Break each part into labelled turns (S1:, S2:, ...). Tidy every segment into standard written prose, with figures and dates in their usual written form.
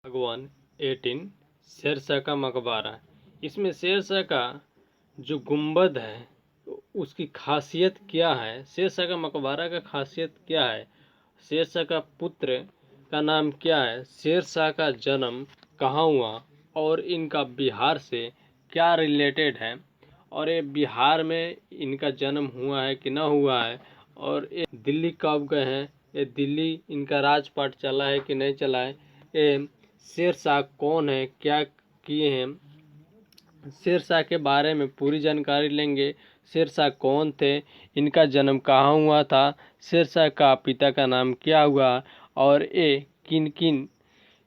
S1: भगवान 18 शेरशाह का मकबरा। इसमें शेरशाह का जो गुंबद है उसकी खासियत क्या है, शेरशाह का मकबरा का खासियत क्या है, शेरशाह का पुत्र का नाम क्या है, शेरशाह का जन्म कहाँ हुआ और इनका बिहार से क्या रिलेटेड है, और ये बिहार में इनका जन्म हुआ है कि ना हुआ है, और ये दिल्ली कब गए हैं, ये दिल्ली इनका राजपाट चला है कि नहीं चला है, ये शेरशाह कौन है, क्या किए हैं, शेरशाह के बारे में पूरी जानकारी लेंगे। शेरशाह कौन थे, इनका जन्म कहाँ हुआ था, शेरशाह का पिता का नाम क्या हुआ, और ये किन किन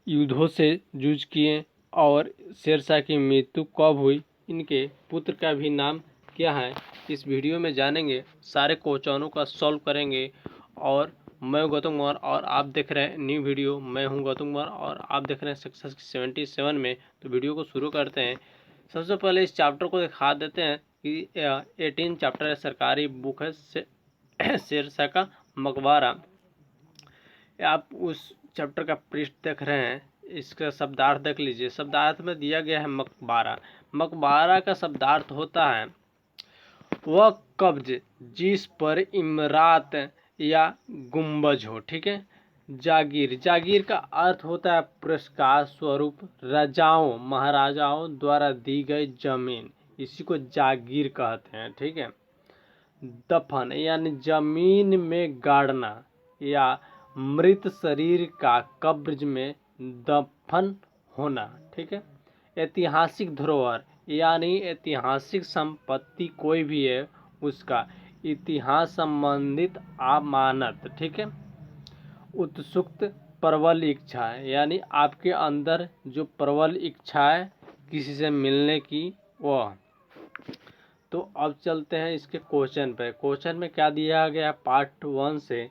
S1: युद्धों से जूझ किए, और शेरशाह की मृत्यु कब हुई, इनके पुत्र का भी नाम क्या है, इस वीडियो में जानेंगे। सारे क्वेश्चनों का सॉल्व करेंगे। और मैं गौतम कुमार और आप देख रहे हैं न्यू वीडियो। मैं हूं गौतम कुमार और आप देख रहे हैं सक्सेस 77 में। तो वीडियो को शुरू करते हैं। सबसे पहले इस चैप्टर को दिखा देते हैं कि 18 चैप्टर है, सरकारी बुक है शेरशाह का मकबरा। आप उस चैप्टर का पृष्ठ देख रहे हैं, इसका शब्दार्थ देख लीजिए। शब्दार्थ में दिया गया है मकबरा। मकबरा का शब्दार्थ होता है वह कब्ज जिस पर इमारत या गुंबज हो। ठीक है। जागीर, जागीर का अर्थ होता है पुरस्कार स्वरूप राजाओं महाराजाओं द्वारा दी गई जमीन, इसी को जागीर कहते हैं। ठीक है। दफन यानी जमीन में गाड़ना या मृत शरीर का कब्र में दफन होना। ठीक है। ऐतिहासिक धरोहर यानी ऐतिहासिक संपत्ति कोई भी है उसका इतिहास संबंधित अमानत। ठीक है। उत्सुक प्रबल इच्छा है यानी आपके अंदर जो प्रबल इच्छा है किसी से मिलने की वह। तो अब चलते हैं इसके क्वेश्चन पे। क्वेश्चन में क्या दिया गया पार्ट 1 से,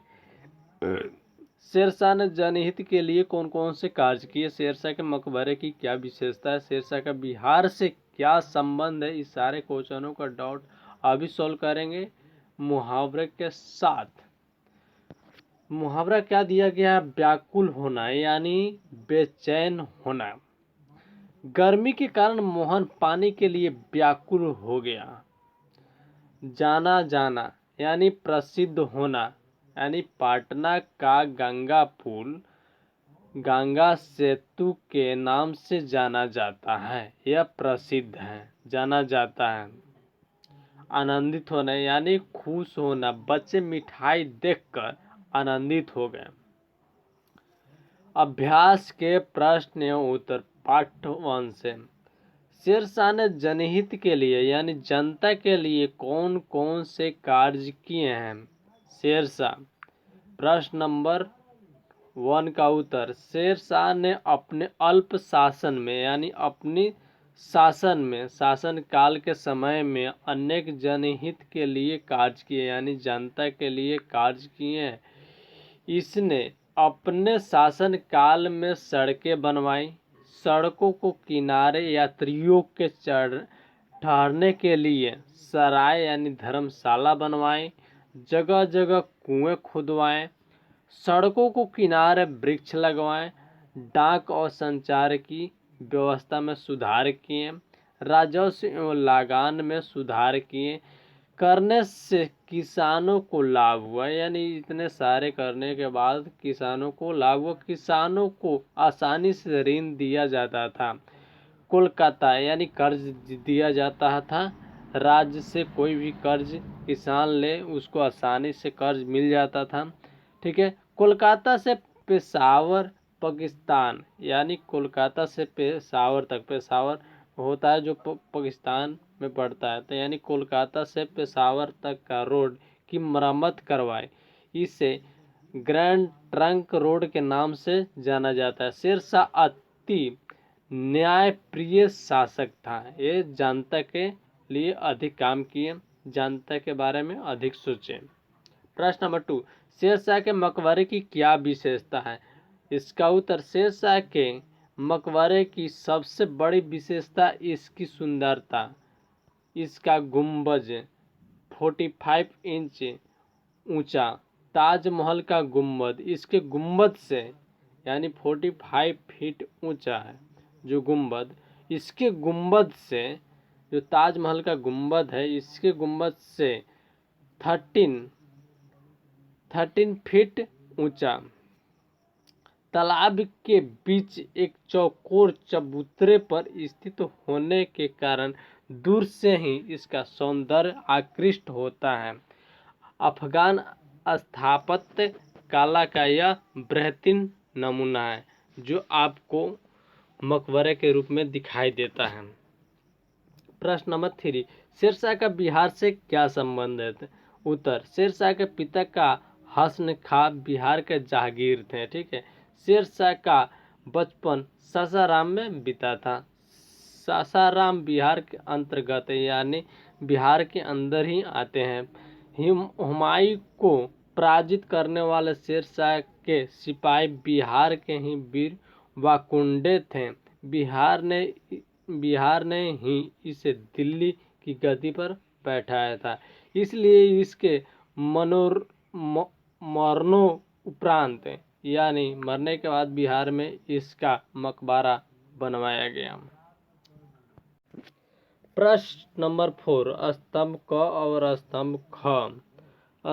S1: शेरशाह ने जनहित के लिए कौन कौन से कार्य किए, शेरशाह के मकबरे की क्या विशेषता है, शेरशाह का बिहार से क्या संबंध है, इस सारे क्वेश्चनों का डाउट अभी सॉल्व करेंगे मुहावरे के साथ। मुहावरा क्या दिया गया है, व्याकुल होना यानी बेचैन होना। गर्मी के कारण मोहन पानी के लिए व्याकुल हो गया। जाना जाना यानी प्रसिद्ध होना, यानी पटना का गंगा पुल गंगा सेतु के नाम से जाना जाता है, यह प्रसिद्ध है, जाना जाता है। आनंदित होना यानी खुश होना, बच्चे मिठाई देखकर आनंदित हो गए। अभ्यास के प्रश्न एवं उत्तर पार्ट 1 से, शेरशाह ने जनहित के लिए यानी जनता के लिए कौन कौन से कार्य किए हैं। शेरशाह, प्रश्न नंबर 1 का उत्तर, शेरशाह ने अपने अल्प शासन में यानी अपनी शासन में शासन काल के समय में अनेक जनहित के लिए कार्य किए यानी जनता के लिए कार्य किए हैं। इसने अपने शासन काल में सड़कें बनवाई, सड़कों को किनारे यात्रियों के ठहरने के लिए सराय यानी धर्मशाला बनवाए, जगह जगह कुएं खुदवाएं, सड़कों को किनारे वृक्ष लगवाएं, डाक और संचार की व्यवस्था में सुधार किए, राजस्व एवं लागान में सुधार किए, करने से किसानों को लाभ हुआ यानी इतने सारे करने के बाद किसानों को लाभ हुआ, किसानों को आसानी से ऋण दिया जाता था। कोलकाता यानी कर्ज दिया जाता था, राज्य से कोई भी कर्ज किसान ले उसको आसानी से कर्ज मिल जाता था। ठीक है। कोलकाता से पेशावर पाकिस्तान यानी कोलकाता से पेशावर तक, पेशावर होता है जो पाकिस्तान में पड़ता है, तो यानी कोलकाता से पेशावर तक का रोड की मरम्मत करवाए, इसे ग्रैंड ट्रंक रोड के नाम से जाना जाता है। शेरशाह अति न्यायप्रिय शासक था, ये जनता के लिए अधिक काम किए, जनता के बारे में अधिक सोचे। प्रश्न नंबर 2, शेरशाह के मकबरे की क्या विशेषता है। इसका उत्तर, शेरशाह के मकबरे की सबसे बड़ी विशेषता इसकी सुंदरता, इसका गुंबज 45 इंच ऊंचा ताजमहल का गुंबद, इसके गुंबद से यानी 45 फीट ऊंचा है जो गुंबद, इसके गुंबद से, जो ताजमहल का गुंबद है, इसके गुंबद से 13 फीट ऊंचा तालाब के बीच एक चौकोर चबूतरे पर स्थित होने के कारण दूर से ही इसका सौंदर्य आकृष्ट होता है। अफगान स्थापत्य कला का यह बेहतरीन नमूना है जो आपको मकबरे के रूप में दिखाई देता है। प्रश्न नंबर 3, शेरशाह का बिहार से क्या संबंध है? उत्तर, शेरशाह के पिता का हसन खां बिहार के जहांगीर थे। ठीक है, शेरशाह का बचपन सासाराम में बीता था। सासाराम बिहार के अंतर्गत है, यानी बिहार के अंदर ही आते हैं। हुमायूं को पराजित करने वाले शेरशाह के सिपाही बिहार के ही वीर वाकुंडे थे। बिहार ने ही इसे दिल्ली की गद्दी पर बैठाया था, इसलिए इसके मरणों उपरांत, यानी मरने के बाद बिहार में इसका मकबरा बनवाया गया। प्रश्न नंबर 4, स्तंभ क और स्तंभ ख।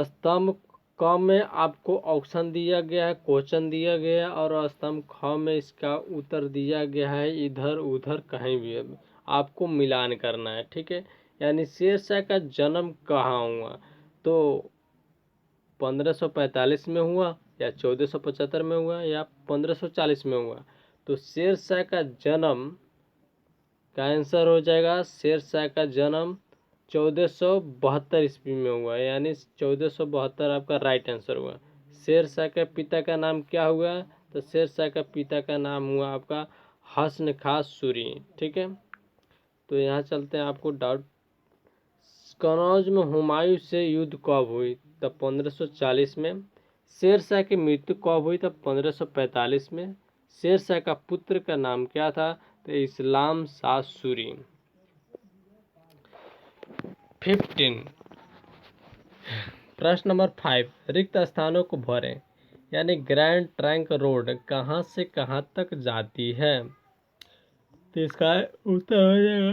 S1: स्तंभ क में आपको ऑप्शन दिया गया है, क्वेश्चन दिया गया है, और स्तंभ ख में इसका उत्तर दिया गया है। इधर उधर कहीं भी आपको मिलान करना है। ठीक है, यानी शेरशाह का जन्म कहाँ हुआ? तो 1545 में हुआ, या 1475 में हुआ, या 1540 में हुआ? तो शेरशाह का जन्म का आंसर हो जाएगा, शेरशाह का जन्म 1472 ईस्वी में हुआ, यानी 1472 आपका राइट आंसर हुआ। शेरशाह के पिता का नाम क्या हुआ? तो शेरशाह का पिता का नाम हुआ आपका हसन खां सूरी। ठीक है, तो यहाँ चलते हैं, आपको डाउट। कनौज में हुमायूं से युद्ध कब हुई? तब 1540 में। शेरशाह की मृत्यु कब हुई? तब 1545 में। शेरशाह का पुत्र का नाम क्या था? तो इस्लाम शाह सूरी। 15, प्रश्न नंबर 5, रिक्त स्थानों को भरें, यानी ग्रैंड ट्रंक रोड कहाँ से कहाँ तक जाती है? तो इसका उत्तर हो जाएगा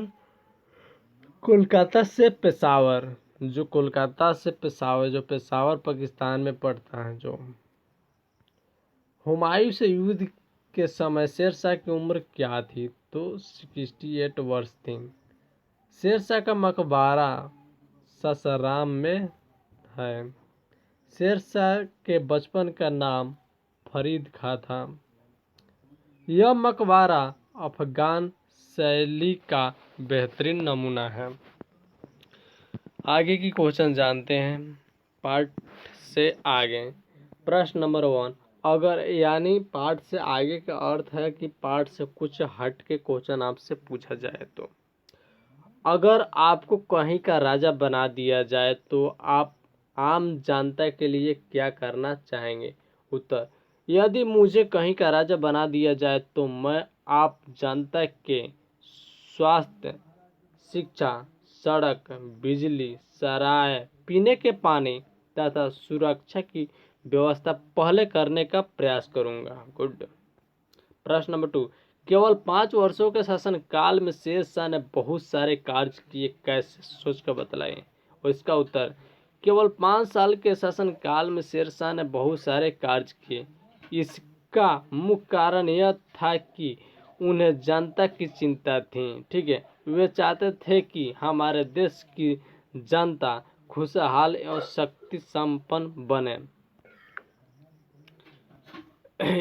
S1: कोलकाता से पेशावर। जो कोलकाता से पेशावर, जो पेशावर पाकिस्तान में पड़ता है। जो हुमायूं से युद्ध के समय शेरशाह की उम्र क्या थी? तो 68 वर्ष थी। शेरशाह का मकबरा सासाराम में है। शेरशाह के बचपन का नाम फरीद खां था। यह मकबरा अफगान शैली का बेहतरीन नमूना है। आगे की क्वेश्चन जानते हैं पार्ट से आगे। प्रश्न नंबर 1, अगर, यानी पार्ट से आगे का अर्थ है कि पार्ट से कुछ हट के क्वेश्चन आपसे पूछा जाए तो, अगर आपको कहीं का राजा बना दिया जाए तो आप आम जनता के लिए क्या करना चाहेंगे? उत्तर, यदि मुझे कहीं का राजा बना दिया जाए तो मैं आप जनता के स्वास्थ्य, शिक्षा, सड़क, बिजली, सराय, पीने के पानी तथा सुरक्षा की व्यवस्था पहले करने का प्रयास करूंगा। गुड। प्रश्न नंबर 2, केवल 5 वर्षों के शासन काल में शेरशाह ने बहुत सारे कार्य किए, कैसे? सोच कर बतलाएं। और इसका उत्तर, केवल 5 साल के शासन काल में शेरशाह ने बहुत सारे कार्य किए। इसका मुख्य कारण यह था कि उन्हें जनता की चिंता थी। ठीक है, वे चाहते थे कि हमारे देश की जनता खुशहाल एवं शक्ति संपन्न बने।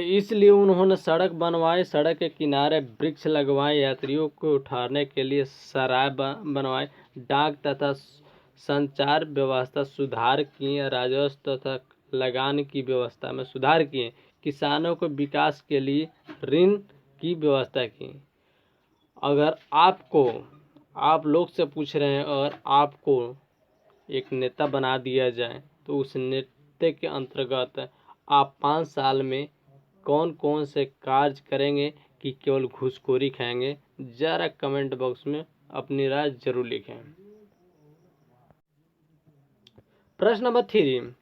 S1: इसलिए उन्होंने सड़क बनवाए, सड़क के किनारे वृक्ष लगवाए, यात्रियों को उठाने के लिए सराय बनवाए, डाक तथा संचार व्यवस्था सुधार किए, राजस्व तथा लगान की व्यवस्था में सुधार किए, किसानों को विकास के लिए ऋण की व्यवस्था की। अगर आप लोग से पूछ रहे हैं और आपको एक नेता बना दिया जाए तो उस नेता के अंतर्गत आप 5 साल में कौन कौन से कार्य करेंगे कि केवल घूसखोरी खाएंगे? जरा कमेंट बॉक्स में अपनी राय जरूर लिखें। प्रश्न नंबर 3,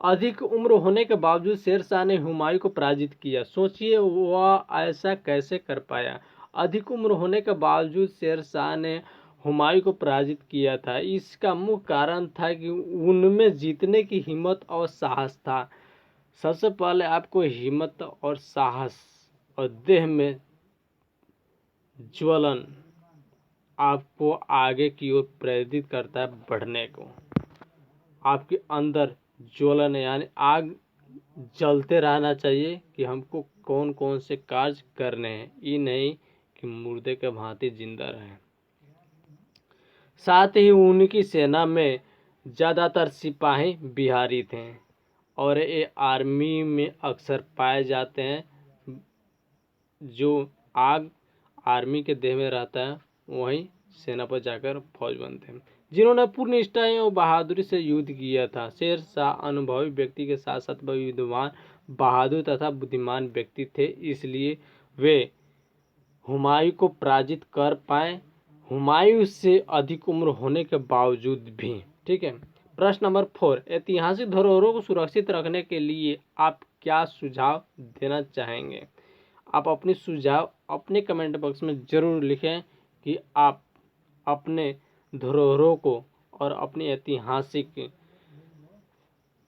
S1: अधिक उम्र होने के बावजूद शेरशाह ने हुमायूं को पराजित किया। सोचिए वह ऐसा कैसे कर पाया। अधिक उम्र होने के बावजूद शेरशाह ने हुमायूं को पराजित किया था। इसका मुख्य कारण था कि उनमें जीतने की हिम्मत और साहस था। सबसे पहले आपको हिम्मत और साहस और देह में ज्वलन आपको आगे की ओर प्रेरित करता है बढ़ने को। आपके अंदर ज्वलन यानी आग जलते रहना चाहिए कि हमको कौन कौन से कार्य करने हैं, ये नहीं कि मुर्दे के भांति जिंदा रहें। साथ ही उनकी सेना में ज़्यादातर सिपाही बिहारी थे और ये आर्मी में अक्सर पाए जाते हैं। जो आग आर्मी के देह में रहता है वही सेना पर जाकर फौज बनते हैं। जिन्होंने पूर्ण निष्ठा और बहादुरी से युद्ध किया था। शेरशाह अनुभवी व्यक्ति के साथ साथ विद्वान, बहादुर तथा बुद्धिमान व्यक्ति थे, इसलिए वे हुमायूं को पराजित कर पाए, हुमायूं से अधिक उम्र होने के बावजूद भी। ठीक है। प्रश्न नंबर 4, ऐतिहासिक धरोहरों को सुरक्षित रखने के लिए आप क्या सुझाव देना चाहेंगे? आप अपनी सुझाव अपने कमेंट बॉक्स में जरूर लिखें कि आप अपने धरोहरों को और अपनी ऐतिहासिक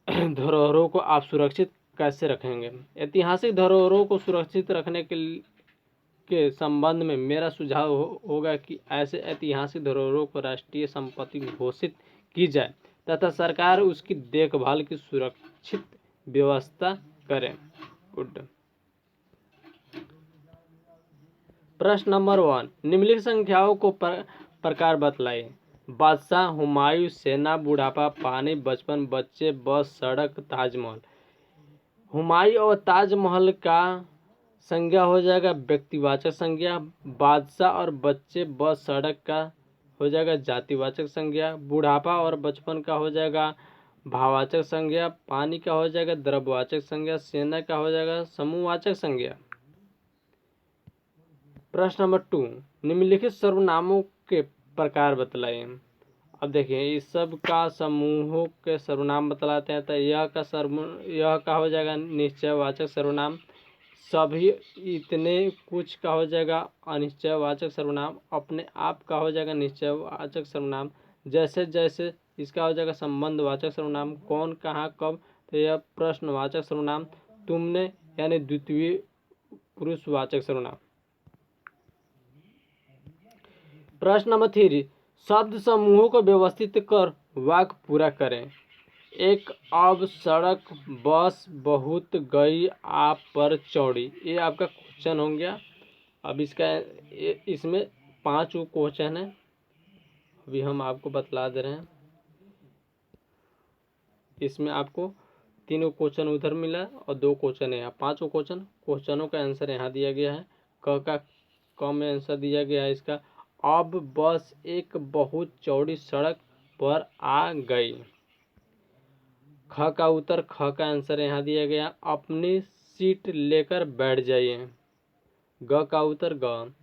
S1: धरोहरों को आप सुरक्षित कैसे रखेंगे। ऐतिहासिक धरोहरों को सुरक्षित रखने के संबंध में मेरा सुझाव होगा कि ऐसे ऐतिहासिक धरोहरों को राष्ट्रीय संपत्ति घोषित की जाए तथा सरकार उसकी देखभाल की सुरक्षित व्यवस्था करे। गुड। प्रश्न नंबर 1, निम्नलिखित संख्याओं को प्रकार बतलाइए। बादशाह, हुमायूं, सेना, बुढ़ापा, पानी, बचपन, बच्चे, बस, सड़क, ताजमहल। हुमायूं और ताजमहल का संज्ञा हो जाएगा व्यक्तिवाचक संज्ञा। बादशाह और बच्चे, बस, सड़क का हो जाएगा जातिवाचक संज्ञा। बुढ़ापा और बचपन का हो जाएगा भाववाचक संज्ञा। पानी का हो जाएगा द्रव्यवाचक संज्ञा। सेना का हो जाएगा समूहवाचक संज्ञा। प्रश्न नंबर 2, निम्नलिखित सर्वनामों के प्रकार बतलाइए। अब देखिए इस सब का समूहों के सर्वनाम बतलाते हैं। तो यह का हो जाएगा निश्चयवाचक सर्वनाम। सभी, इतने, कुछ का हो जाएगा अनिश्चयवाचक सर्वनाम। अपने आप का हो जाएगा निश्चयवाचक सर्वनाम। जैसे जैसे इसका हो जाएगा संबंधवाचक सर्वनाम। कौन, कहाँ, कब, तो यह प्रश्नवाचक सर्वनाम। तुमने यानी द्वितीय पुरुषवाचक सर्वनाम। प्रश्न नंबर 3, शब्द समूहों को व्यवस्थित कर वाक्य पूरा करें। एक, अब, सड़क, बस, बहुत, गई, आप पर, चौड़ी। ये आपका क्वेश्चन हो गया। अब इसमें 5 क्वेश्चन है, अभी हम आपको बतला दे रहे हैं। इसमें आपको 3 क्वेश्चन उधर मिला और 2 क्वेश्चन है यहाँ। 5 क्वेश्चनों का आंसर यहाँ दिया गया है। क में आंसर दिया गया है इसका, अब बस एक बहुत चौड़ी सड़क पर आ गई। ख का उत्तर, ख का आंसर यहाँ दिया गया, अपनी सीट लेकर बैठ जाइए। ग का उत्तर, ग,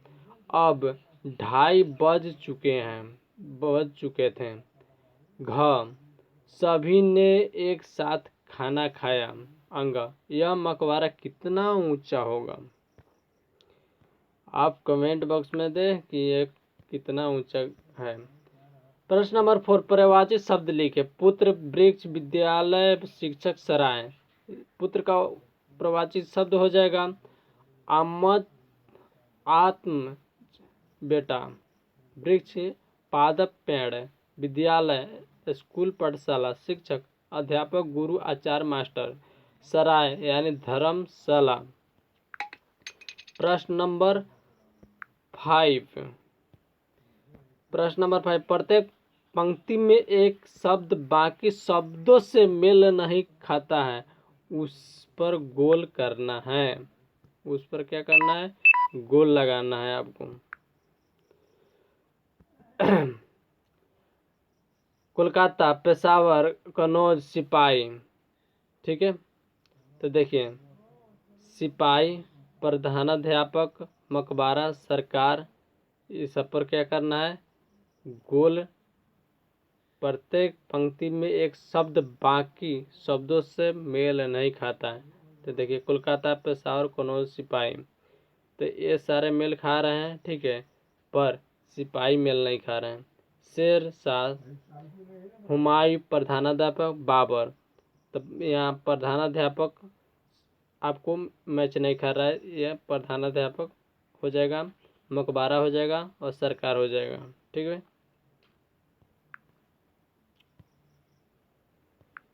S1: अब 2:30 बज चुके थे। घ, सभी ने एक साथ खाना खाया। अंग, यह मकबरा कितना ऊंचा होगा। आप कमेंट बॉक्स में दें कि ये कितना ऊंचा है। प्रश्न नंबर 4, पर्यायवाची शब्द लिखे। पुत्र, वृक्ष, विद्यालय, शिक्षक, सराय। पुत्र का पर्यायवाची शब्द हो जाएगा आमद, आत्म, बेटा। वृक्ष, पादप, पेड़। विद्यालय, स्कूल, पाठशाला। शिक्षक, अध्यापक, गुरु, आचार्य, मास्टर। सराय यानी धर्मशाला। प्रश्न नंबर 5, प्रत्येक पंक्ति में एक शब्द बाकी शब्दों से मेल नहीं खाता है, उस पर गोल करना है। उस पर क्या करना है? गोल लगाना है आपको। कोलकाता, पेशावर, कन्नौज, सिपाही। ठीक है, तो देखिए सिपाही, प्रधानाध्यापक, मकबरा, सरकार, इस सब पर क्या करना है? गोल प्रत्येक पंक्ति में एक शब्द बाकी शब्दों से मेल नहीं खाता है। तो देखिए कोलकाता, पेशावर, कनौज, सिपाही, तो ये सारे मेल खा रहे हैं, ठीक है, पर सिपाही मेल नहीं खा रहे हैं। शेर शाह, हुमायूं, प्रधानाध्यापक, बाबर, तब यहाँ प्रधानाध्यापक आपको मैच नहीं कर रहा है, यह प्रधानाध्यापक हो जाएगा, मकबरा हो जाएगा और सरकार हो जाएगा, ठीक है।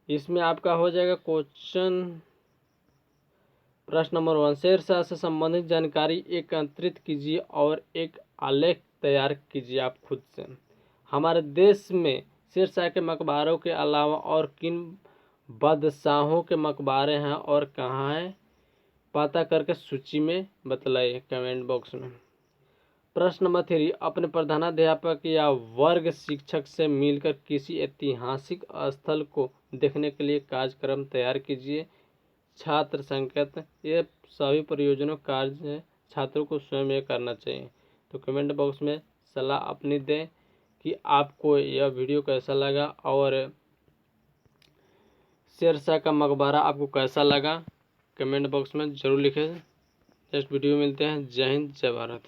S1: इसमें आपका हो जाएगा क्वेश्चन प्रश्न नंबर 1, शेरशाह से संबंधित जानकारी एकत्रित कीजिए और एक आलेख तैयार कीजिए आप खुद से। हमारे देश में शेरशाह के मकबरों के अलावा और किन बादशाहों के मकबरे हैं और कहाँ हैं, पता करके सूची में बतलाइए कमेंट बॉक्स में। प्रश्न नंबर 3, अपने प्रधानाध्यापक या वर्ग शिक्षक से मिलकर किसी ऐतिहासिक स्थल को देखने के लिए कार्यक्रम तैयार कीजिए। छात्र संकेत, ये सभी परियोजना कार्य छात्रों को स्वयं ये करना चाहिए। तो कमेंट बॉक्स में सलाह अपनी दें कि आपको यह वीडियो कैसा लगा और शेरशाह का मकबरा आपको कैसा लगा, कमेंट बॉक्स में ज़रूर लिखें। नेक्स्ट वीडियो मिलते हैं। जय हिंद, जय भारत।